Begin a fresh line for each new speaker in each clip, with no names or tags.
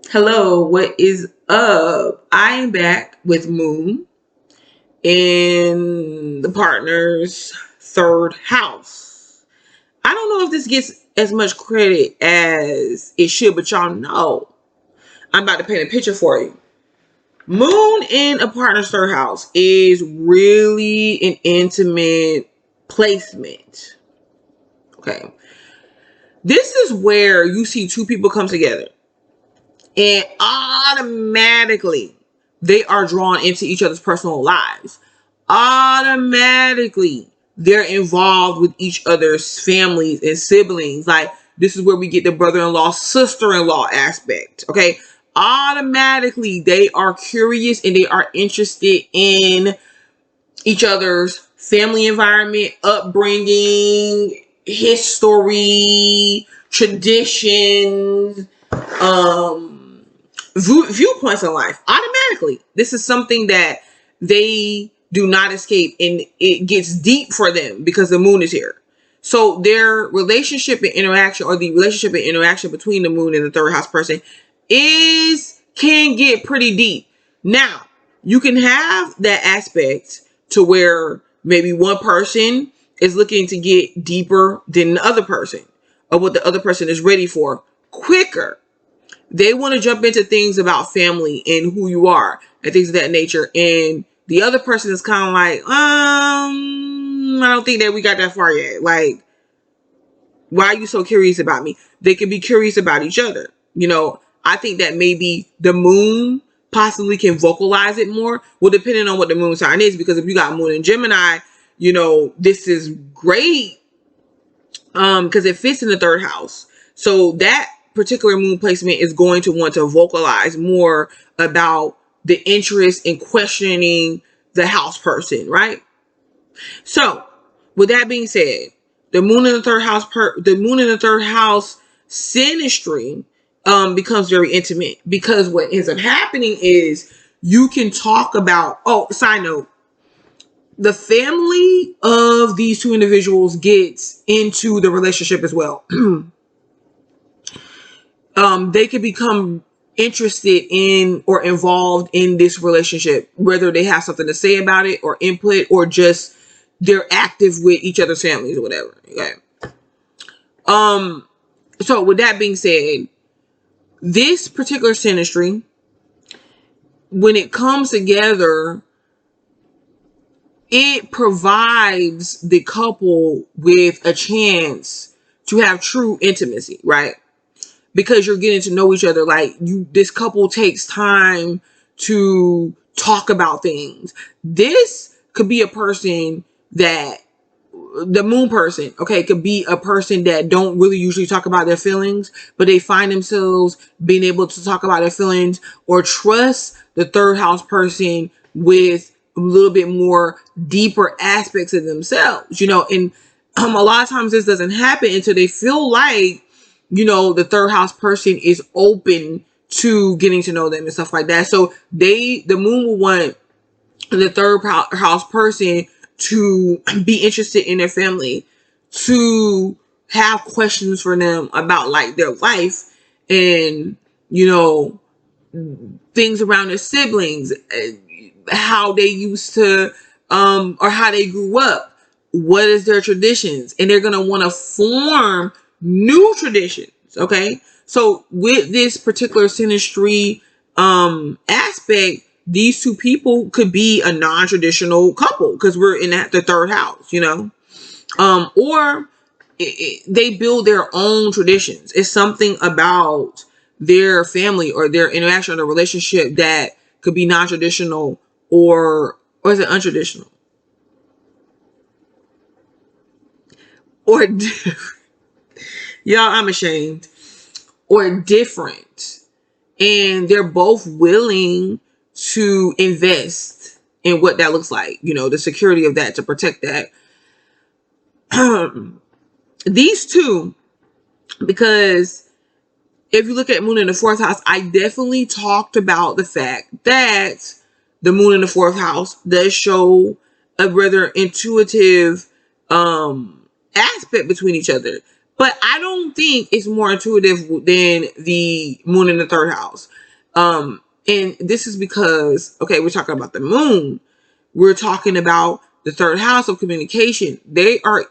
Hello, what is up? I am back with Moon in the partner's third house. I don't know if this gets as much credit as it should, but y'all know I'm about to paint a picture for you. Moon in a partner's third house is really an intimate placement. Okay. This is where you see two people come together and automatically they are drawn into each other's personal lives. Automatically they're involved with each other's families and siblings. Like, this is where we get the brother-in-law, sister-in-law aspect. Okay. Automatically they are curious and they are interested in each other's family environment, upbringing, history, traditions, viewpoints in life. Automatically, this is something that they do not escape, and it gets deep for them because the moon is here. So their relationship and interaction, or the relationship and interaction between the moon and the third house person, can get pretty deep. Now, you can have that aspect to where maybe one person is looking to get deeper than the other person, or what the other person is ready for quicker. They want to jump into things about family and who you are and things of that nature. And the other person is kind of like, I don't think that we got that far yet. Like, why are you so curious about me? They can be curious about each other. I think that maybe the moon possibly can vocalize it more. Well, depending on what the moon sign is, because if you got moon in Gemini, this is great. Because it fits in the third house. So that particular moon placement is going to want to vocalize more about the interest in questioning the house person, right? So, with that being said, the moon in the third house synastry becomes very intimate, because what ends up happening is you can talk about. Oh, side note. The family of these two individuals gets into the relationship as well. They could become interested in or involved in this relationship, whether they have something to say about it or input, or just they're active with each other's families or whatever. Okay. So with that being said, this particular synastry, when it comes together, it provides the couple with a chance to have true intimacy, right? Because you're getting to know each other. Like, this couple takes time to talk about things. This could be a person that, the moon person, okay, could be a person that don't really usually talk about their feelings, but they find themselves being able to talk about their feelings or trust the third house person with a little bit more deeper aspects of themselves, and a lot of times this doesn't happen until they feel like, the third house person is open to getting to know them and stuff like that. So the moon will want the third house person to be interested in their family, to have questions for them about like their life and, things around their siblings, how they used to, or how they grew up. What is their traditions? And they're going to want to form new traditions. Okay. So with this particular synastry, aspect, these two people could be a non-traditional couple because we're in the third house, or they build their own traditions. It's something about their family or their interaction or their relationship that could be non-traditional, or is it untraditional? Or y'all, I'm ashamed. Or different. And they're both willing to invest in what that looks like, the security of that, to protect that. These two, because if you look at moon in the fourth house, I definitely talked about the fact that the moon in the fourth house does show a rather intuitive aspect between each other. But I don't think it's more intuitive than the moon in the third house. And this is because, okay, we're talking about the moon. We're talking about the third house of communication. They are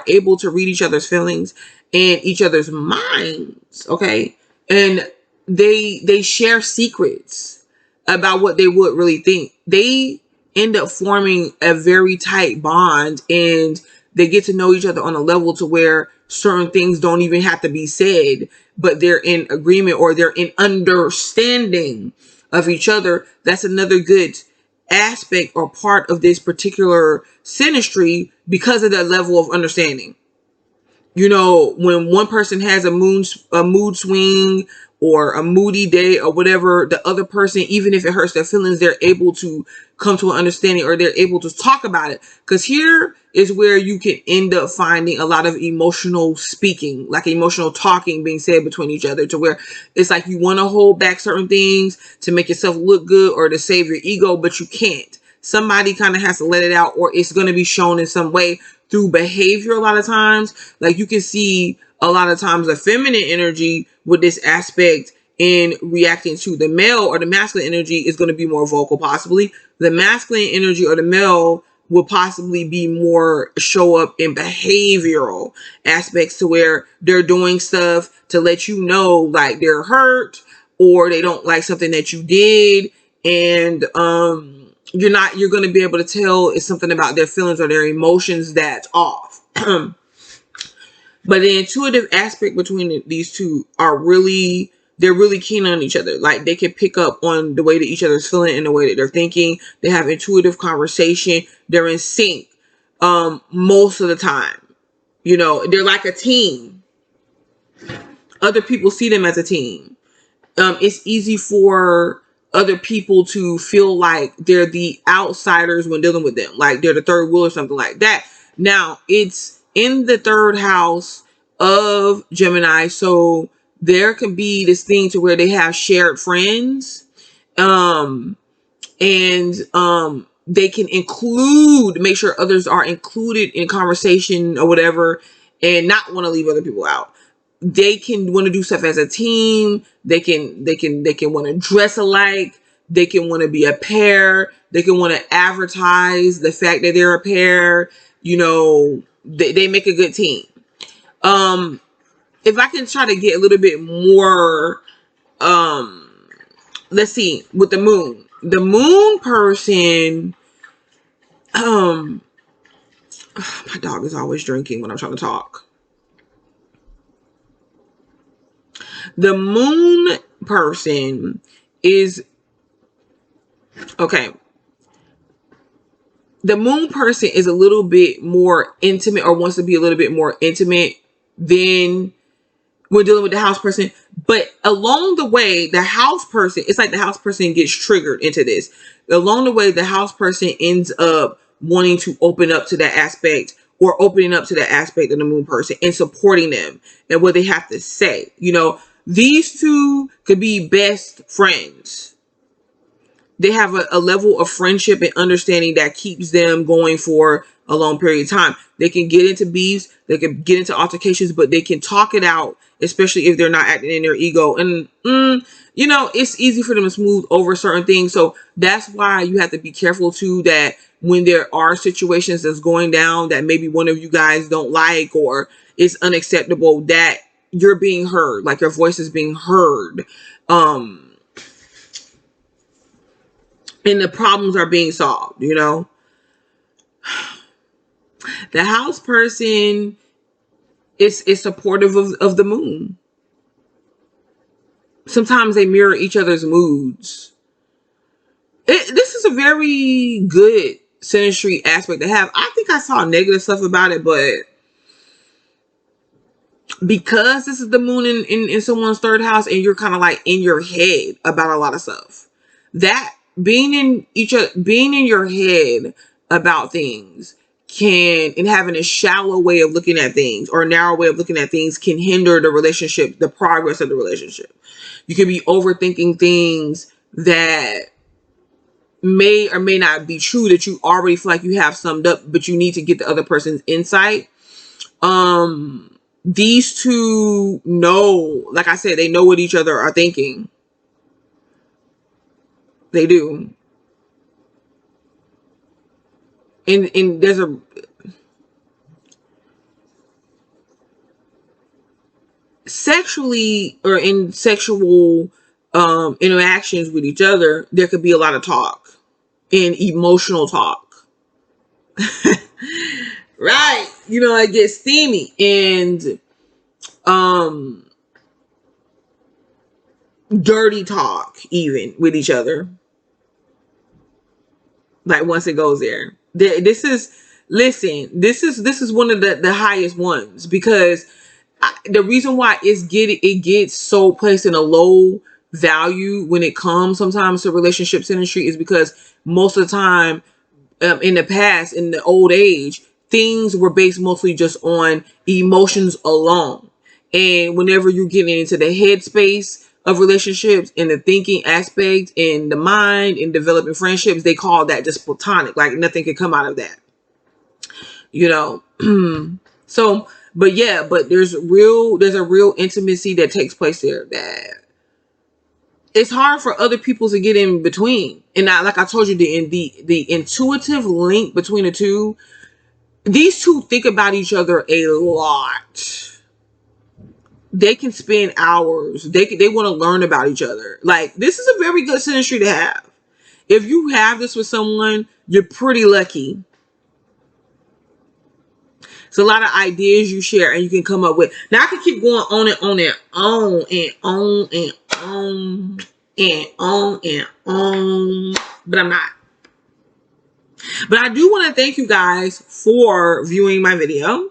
able to read each other's feelings and each other's minds, okay? And they share secrets about what they would really think. They end up forming a very tight bond, and they get to know each other on a level to where certain things don't even have to be said, but they're in agreement or they're in understanding of each other. That's another good aspect or part of this particular synastry because of that level of understanding. You know, when one person has a mood swing or a moody day or whatever, the other person, even if it hurts their feelings, they're able to come to an understanding, or they're able to talk about it. Because here is where you can end up finding a lot of emotional speaking, like emotional talking being said between each other, to where it's like you want to hold back certain things to make yourself look good or to save your ego, but you can't. Somebody kind of has to let it out, or it's going to be shown in some way through behavior. A lot of times, like you can see a lot of times the feminine energy with this aspect in reacting to the male, or the masculine energy is going to be more vocal. Possibly the masculine energy or the male will possibly be more show up in behavioral aspects, to where they're doing stuff to let you know like they're hurt or they don't like something that you did. And you're going to be able to tell it's something about their feelings or their emotions that's off. But the intuitive aspect between these two are really, they're really keen on each other. Like they can pick up on the way that each other's feeling and the way that they're thinking. They have intuitive conversation. They're in sync most of the time. You know, they're like a team. Other people see them as a team. It's easy for other people to feel like they're the outsiders when dealing with them, like they're the third wheel or something like that. Now, it's in the third house of Gemini, so there can be this thing to where they have shared friends, and they can make sure others are included in conversation or whatever, and not want to leave other people out. They can want to do stuff as a team. They can want to dress alike. They can want to be a pair. They can want to advertise the fact that they're a pair. You know, they make a good team. If I can try to get a little bit more, let's see, with the moon person, my dog is always drinking when I'm trying to talk. The moon person is, okay, the moon person is a little bit more intimate, or wants to be a little bit more intimate than we're dealing with the house person. But along the way, the house person, it's like the house person gets triggered into this. Along the way, the house person ends up wanting to open up to that aspect, or opening up to that aspect of the moon person and supporting them and what they have to say. You know, these two could be best friends. They have a level of friendship and understanding that keeps them going for a long period of time. They can get into beefs, they can get into altercations, but they can talk it out, especially if they're not acting in their ego. And, you know, it's easy for them to smooth over certain things. So that's why you have to be careful too, that when there are situations that's going down that maybe one of you guys don't like, or it's unacceptable, that you're being heard, like your voice is being heard. And the problems are being solved, you know. The house person is supportive of the moon. Sometimes they mirror each other's moods. This is a very good synastry aspect to have. I think I saw negative stuff about it, but because this is the moon in someone's third house, and you're kind of like in your head about a lot of stuff, that being in your head about things and having a shallow way of looking at things, or a narrow way of looking at things, can hinder the relationship, the progress of the relationship. You can be overthinking things that may or may not be true, that you already feel like you have summed up, but you need to get the other person's insight. These two know, like I said, they know what each other are thinking. They do. And there's a sexually or in sexual interactions with each other, there could be a lot of talk and emotional talk. Right. You know, it gets steamy and dirty talk even with each other. Like once it goes there. This is one of the highest ones because the reason why it gets so placed in a low value when it comes sometimes to relationship Synastry is because most of the time in the past, in the old age, things were based mostly just on emotions alone. And whenever you're getting into the headspace of relationships and the thinking aspect and the mind and developing friendships, they call that just platonic. Like nothing can come out of that. You know? So, but yeah, but there's a real intimacy that takes place there that it's hard for other people to get in between. And like I told you, the intuitive link between the two, these two think about each other a lot. They can spend hours. They want to learn about each other. Like this is a very good Synastry to have. If you have this with someone, you're pretty lucky. It's a lot of ideas you share and you can come up with. Now I can keep going on and on and on and on and on and on and on, but I'm not. But I do want to thank you guys for viewing my video.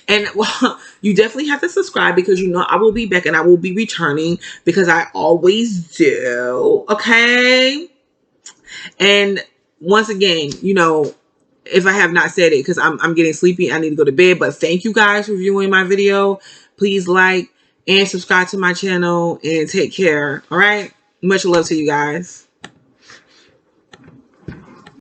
And well, you definitely have to subscribe because you know I will be back and I will be returning because I always do. Okay. And once again, you know, if I have not said it because I'm getting sleepy, I need to go to bed. But thank you guys for viewing my video. Please like and subscribe to my channel and take care. All right. Much love to you guys.